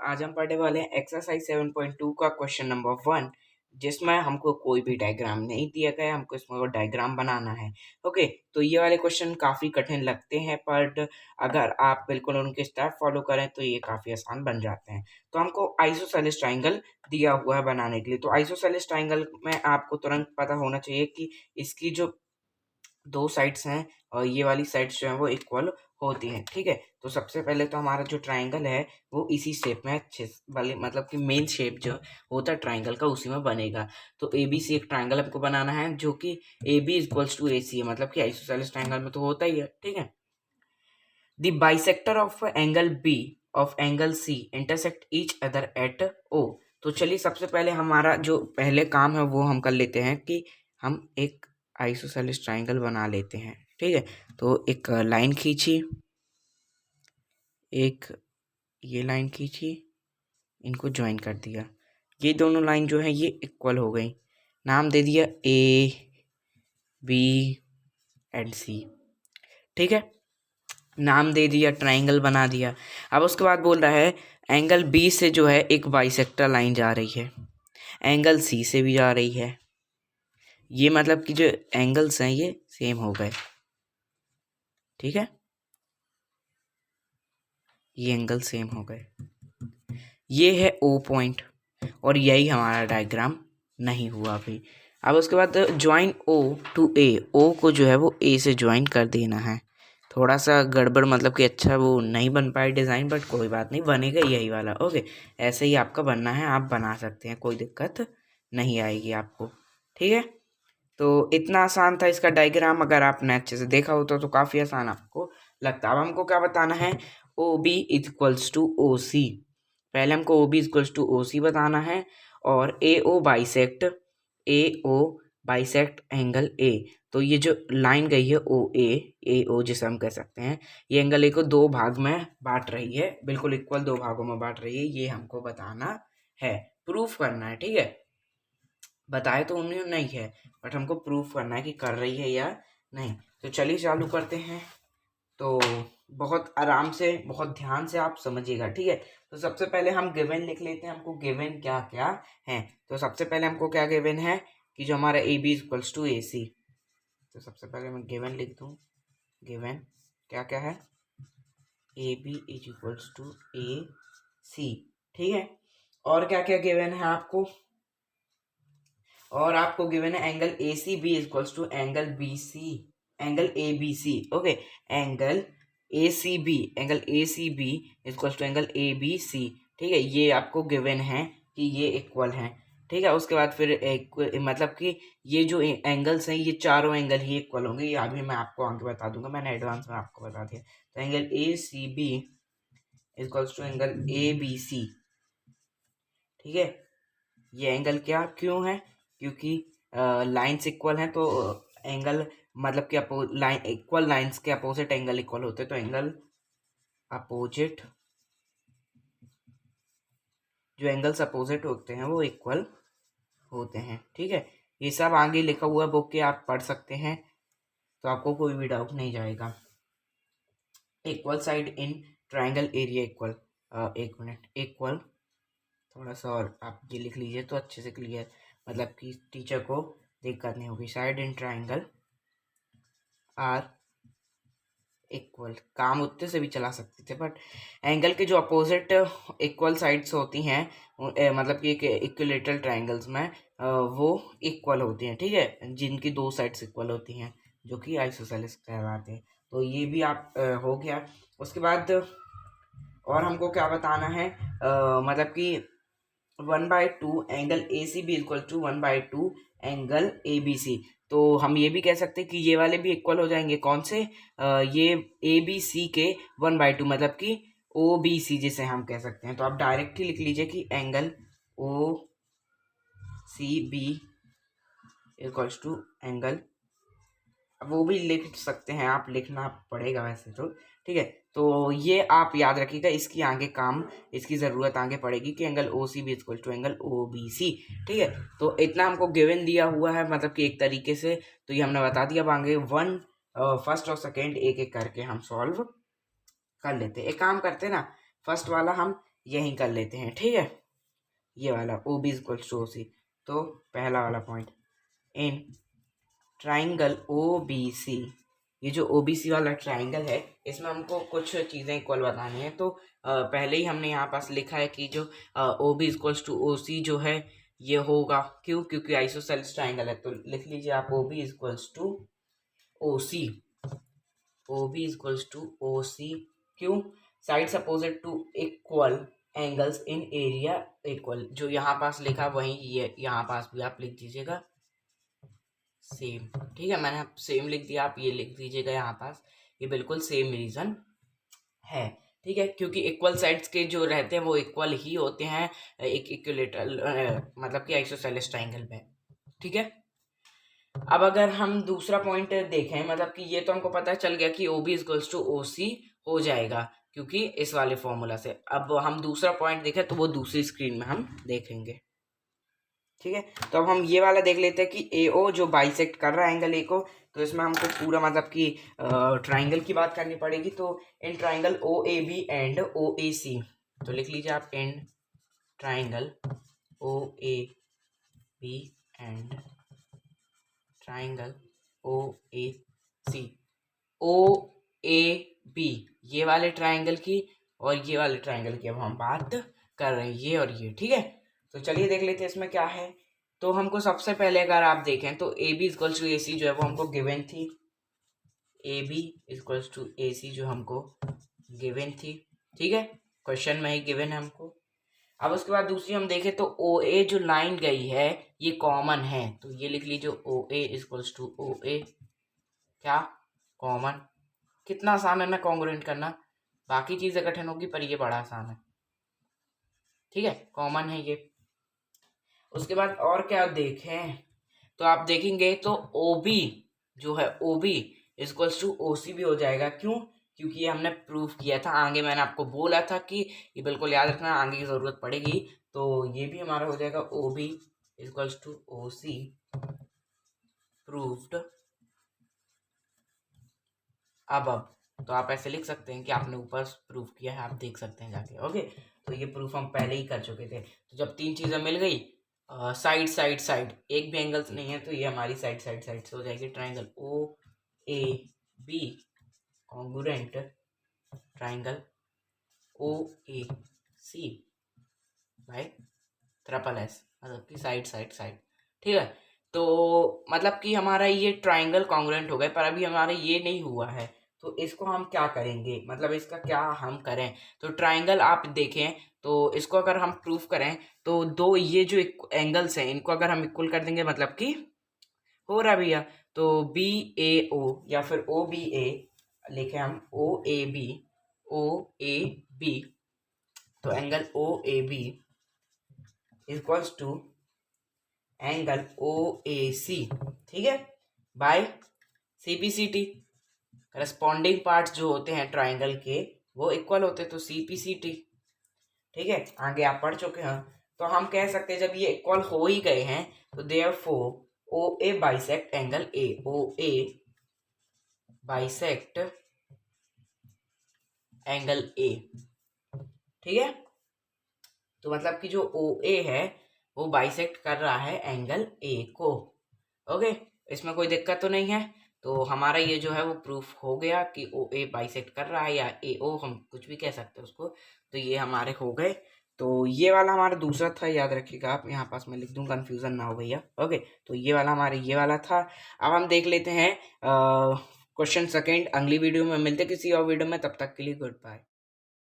आज हम पढ़ने वाले हैं एक्सरसाइज 7.2 का क्वेश्चन नंबर 1, जिसमें हमको कोई भी डायग्राम नहीं दिया गया है, हमको इसमें वो डायग्राम बनाना है। ओके, तो ये वाले क्वेश्चन काफ़ी कठिन लगते हैं, बट अगर आप बिल्कुल उनके स्टेप फॉलो करें तो ये काफ़ी आसान बन जाते हैं। तो हमको आइसोसेलेस ट्राइंगल दिया हुआ है बनाने के लिए। तो आइसोसेलेस ट्राइंगल में आपको तुरंत पता होना चाहिए कि इसकी जो दो साइड्स हैं और ये वाली साइड्स जो है वो इक्वल होती हैं। ठीक है, तो सबसे पहले तो हमारा जो ट्राइंगल है वो इसी शेप में अच्छे वाले मतलब कि मेन शेप जो होता है ट्राइंगल का उसी में बनेगा। तो ए बी सी एक ट्राइंगल हमको बनाना है जो कि ए बी इक्वल्स टू ए सी है, मतलब कि आइसोसेलेस ट्राइंगल में तो होता ही है। ठीक है, the bisector of angle B of angle C intersect each other at O. तो चलिए सबसे पहले हमारा जो पहले काम है वो हम कर लेते हैं कि हम एक आइसोसेलेस ट्राइंगल बना लेते हैं। ठीक है, तो एक लाइन खींची, एक ये लाइन खींची, इनको ज्वाइन कर दिया। ये दोनों लाइन जो है ये इक्वल हो गई। नाम दे दिया ए बी एंड सी। ठीक है, नाम दे दिया, ट्राइंगल बना दिया। अब उसके बाद बोल रहा है एंगल बी से जो है एक बाइसेक्टर लाइन जा रही है, एंगल सी से भी जा रही है। ये मतलब कि जो एंगल्स हैं ये सेम हो गए। ठीक है, ये एंगल सेम हो गए। ये है ओ पॉइंट और यही हमारा डायग्राम नहीं हुआ अभी। अब उसके बाद ज्वाइन ओ टू ए, ओ को जो है वो ए से ज्वाइन कर देना है। थोड़ा सा गड़बड़ मतलब कि अच्छा वो नहीं बन पाए डिज़ाइन, बट कोई बात नहीं, बनेगा यही वाला। ओके, ऐसे ही आपका बनना है, आप बना सकते हैं, कोई दिक्कत नहीं आएगी आपको। ठीक है, तो इतना आसान था इसका डायग्राम। अगर आपने अच्छे से देखा होता तो काफ़ी आसान आपको लगता। अब हमको क्या बताना है, O B equals to O C. पहले हमको O B equals to O C बताना है और ए ओ बाइसेक्ट एंगल ए। तो ये जो लाइन गई है ए ओ जिसे हम कह सकते हैं, ये एंगल ए को दो भाग में बांट रही है, बिल्कुल इक्वल दो भागों में बांट रही है। ये हमको बताना है, प्रूफ करना है। ठीक है, बताए तो उन्हें नहीं है, बट हमको प्रूफ करना है कि कर रही है या नहीं। तो चलिए चालू करते हैं। तो बहुत आराम से बहुत ध्यान से आप समझिएगा। ठीक है, तो सबसे पहले हम गिवन लिख लेते हैं, हमको गिवन क्या क्या है। तो सबसे पहले हमको क्या गिवन है कि जो हमारा ए B equals to A C. तो सबसे पहले मैं गिवन लिख दूं, गिवन क्या क्या है, A B is equals to A C. ठीक है, और क्या क्या गिवन है आपको, और आपको गिवन है angle A C B equals to angle B C, angle A B C. Okay, angle A C B equals to angle A B C. ठीक है, ये आपको गिवन है कि ये इक्वल हैं। ठीक है, उसके बाद फिर एक मतलब कि ये जो एंगल्स हैं ये चारों एंगल ही इक्वल होंगे। ये अभी मैं आपको आगे बता दूंगा, मैंने एडवांस में आपको बता दिया। तो angle A C B equals to angle A B C. ठीक है, ये एंगल क्या क्यों है, क्योंकि लाइन्स इक्वल हैं, तो एंगल मतलब कि लाइन इक्वल लाइन्स के अपोजिट एंगल इक्वल होते हैं, तो एंगल अपोजिट, जो एंगल्स अपोजिट होते हैं वो इक्वल होते हैं। ठीक है, ये सब आगे लिखा हुआ बुक के आप पढ़ सकते हैं, तो आपको कोई भी डाउट नहीं जाएगा। Equal side in triangle area equal, एक मिनट, इक्वल थोड़ा सा और आप ये लिख लीजिए तो अच्छे से क्लियर, मतलब कि टीचर को दिक्कत नहीं होगी। Side in triangle are equal, काम उतने से भी चला सकते थे, बट एंगल के जो अपोजिट इक्वल साइड्स होती हैं मतलब कि इक्विलेटरल ट्राइंगल्स में वो इक्वल होती हैं। ठीक है, जिनकी दो साइड्स इक्वल होती हैं, जो कि आइसोसेलेस कहलाते हैं। तो ये भी आप हो गया। उसके बाद और हमको क्या बताना है, मतलब कि 1/2 angle A C B equal to 1/2 angle A B C. तो हम ये भी कह सकते हैं कि ये वाले भी इक्वल हो जाएंगे, कौन से, ये ए बी सी के 1/2 मतलब कि ओ बी सी जिसे हम कह सकते हैं। तो आप डायरेक्ट ही लिख लीजिए कि angle O C B equals to angle, वो भी लिख सकते हैं आप, लिखना पड़ेगा वैसे तो। ठीक है, तो ये आप याद रखिएगा, इसकी आगे काम, इसकी ज़रूरत आगे पड़ेगी कि angle O C B equal to angle O B C. ठीक है, तो इतना हमको गिवन दिया हुआ है, मतलब कि एक तरीके से तो ये हमने बता दिया। अब आगे फर्स्ट और सेकेंड एक एक करके हम सॉल्व कर लेते हैं। एक काम करते हैं ना, फर्स्ट वाला हम यहीं कर लेते हैं, ठीक है। ये वाला O B equals to O C. तो पहला वाला point, in triangle O B C, ये जो ओ बी सी वाला ट्राइंगल है इसमें हमको कुछ चीज़ें इक्वल बतानी है। तो पहले ही हमने यहाँ पास लिखा है कि जो O B equals to O C जो है ये होगा, क्यों? क्योंकि आइसोसेलेस ट्राइंगल है। तो लिख लीजिए आप O B equals to O C, O B equals to O C. क्यों? Sides opposite to equal angles in area equal. जो यहाँ पास लिखा वही ये यहाँ पास भी आप लिख दीजिएगा सेम, ठीक है। मैंने सेम लिख दिया, आप ये लिख दीजिएगा यहाँ पास, ये बिल्कुल सेम रीजन है, ठीक है। क्योंकि इक्वल साइड्स के जो रहते हैं वो इक्वल ही होते हैं एक इक्विलेटरल मतलब कि आइसोसेलेस ट्राइंगल में, ठीक है। अब अगर हम दूसरा पॉइंट देखें, मतलब कि ये तो हमको पता चल गया कि O B equals to O C हो जाएगा क्योंकि इस वाले फॉर्मूला से। अब हम दूसरा पॉइंट देखें तो वो दूसरी स्क्रीन में हम देखेंगे, ठीक है। तो अब हम ये वाला देख लेते हैं कि ए ओ जो बाइसेक्ट कर रहा है एंगल ए को। तो इसमें हमको पूरा मतलब कि ट्राइंगल की बात करनी पड़ेगी। तो in triangle O A B and O A C, तो लिख लीजिए आप in triangle O A B and triangle O A C. O A B ये वाले ट्राइंगल की और ये वाले ट्राइंगल की अब हम बात कर रहे हैं, ये और ये, ठीक है। तो चलिए देख लेते हैं इसमें क्या है। तो हमको सबसे पहले अगर आप देखें तो ए बी इक्वल्स टू ए सी जो है वो हमको गिवन थी, ए बी इक्वल्स टू ए सी जो हमको गिवन थी, ठीक है। क्वेश्चन में ही गिवन है हमको। अब उसके बाद दूसरी हम देखें तो ओ ए जो लाइन गई है ये कॉमन है। तो ये लिख लीजिए ओ ए इक्वल्स टू ओ ए क्या कॉमन। कितना आसान है ना कॉन्ग्रुएंट करना, बाकी चीज़ें कठिन होगी पर ये बड़ा आसान है, ठीक है। कॉमन है ये। उसके बाद और क्या देखें तो आप देखेंगे तो ओ बी जो है O B equals to O C भी हो जाएगा। क्यों? क्योंकि ये हमने प्रूफ किया था, आगे मैंने आपको बोला था कि ये बिल्कुल याद रखना, आगे की ज़रूरत पड़ेगी। तो ये भी हमारा हो जाएगा O B equals to O C proved. अब तो आप ऐसे लिख सकते हैं कि आपने ऊपर प्रूफ किया है, आप देख सकते हैं जाके, ओके। तो ये प्रूफ हम पहले ही कर चुके थे। तो जब तीन चीज़ें मिल गई, साइड साइड साइड, एक भी एंगल्स नहीं है तो ये हमारी साइड साइड साइड से हो जाएगी triangle O A B congruent triangle O A C by triple S, मतलब कि साइड साइड साइड, ठीक है। तो मतलब कि हमारा ये ट्राइंगल कॉन्ग्रुएंट हो गए, पर अभी हमारा ये नहीं हुआ है। तो इसको हम क्या करेंगे, मतलब इसका क्या हम करें। तो ट्राइंगल आप देखें तो इसको अगर हम प्रूफ करें तो दो ये जो एंगल्स हैं इनको अगर हम इक्वल कर देंगे, मतलब कि हो रहा भैया। तो बी ए ओ या फिर ओ बी ए लिखे हम O A B, O A B. तो angle O A B equals to angle O A C, ठीक है, by C P C T. Corresponding parts जो होते हैं ट्राइंगल के वो इक्वल होते हैं, तो सी पी सी टी, ठीक है। आगे आप पढ़ चुके हैं। तो हम कह सकते हैं जब ये इक्वल हो ही गए हैं तो therefore O A bisect angle A, O A bisect angle A, ठीक है। तो मतलब कि जो ओ ए है वो बाइसेक्ट कर रहा है एंगल ए को, ओके। इसमें कोई दिक्कत तो नहीं है। तो हमारा ये जो है वो प्रूफ हो गया कि ओ ए बाइसेक्ट कर रहा है, या ए ओ हम कुछ भी कह सकते हैं उसको। तो ये हमारे हो गए। तो ये वाला हमारा दूसरा था, याद रखिएगा आप, यहाँ पास मैं लिख दूँ कन्फ्यूज़न ना हो भैया, ओके। तो ये वाला हमारे ये वाला था। अब हम देख लेते हैं क्वेश्चन सेकेंड अगली वीडियो में। मिलते किसी और वीडियो में, तब तक के लिए गुड बाय।